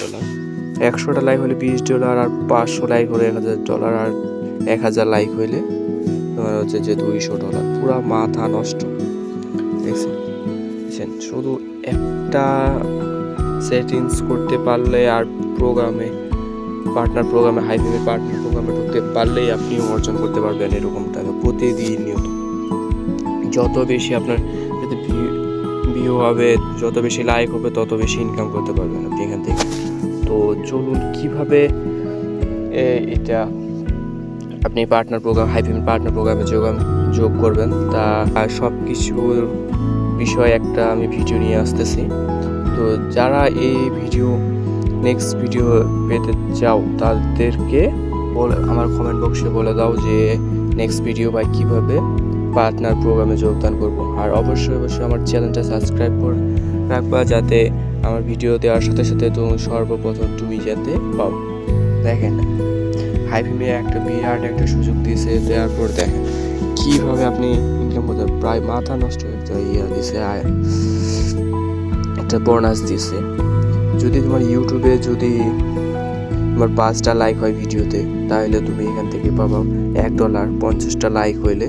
$20, 100টা like হলে $20, আর 500 like হলে $1000, আর 1000 like হইলে তোমার হচ্ছে যে $200। পুরা মাথা নষ্ট। দেখছেন, শুধু একটা সেটিংস করতে পারলে আর পার্টনার প্রোগ্রামে হাইফিমের পার্টনার প্রোগ্রামে ঢুকতে পারলেই আপনিও অর্জন করতে পারবেন এরকম টাকা প্রতিদিন নিয়ত। যত বেশি আপনার যদি ভিউ হবে, যত বেশি লাইক হবে, তত বেশি ইনকাম করতে পারবেন আপনি এখান থেকে। তো চলুন কিভাবে এটা আপনি হাইফিমের পার্টনার প্রোগ্রামে যোগ করবেন তা সব কিছুর বিষয়ে একটা আমি ভিডিও নিয়ে আসতেছি। তো যারা এই নেক্সট ভিডিও পেতে চাও তাদেরকে আমার কমেন্ট বক্সে বলে দাও যে নেক্সট ভিডিও বা কীভাবে পার্টনার প্রোগ্রামে যোগদান করব। আর অবশ্যই আমার চ্যানেলটা সাবস্ক্রাইব করে রাখবা, যাতে আমার ভিডিও দেওয়ার সাথে সাথে সর্বপ্রথম তুমি যাতে পাও। দেখেন হাইফিমে একটা বিরাট একটা সুযোগ দিয়েছে, দেওয়ার পর দেখেন কীভাবে আপনি ইনকাম করতে প্রায় মাথা নষ্ট হয়ে দিছে। একটা বোনাস দিছে, যদি তোমার ইউটিউবে যদি তোমার 5টা লাইক হয় ভিডিওতে, তাহলে তুমি এখান থেকে পাবা $1। 50টা লাইক হইলে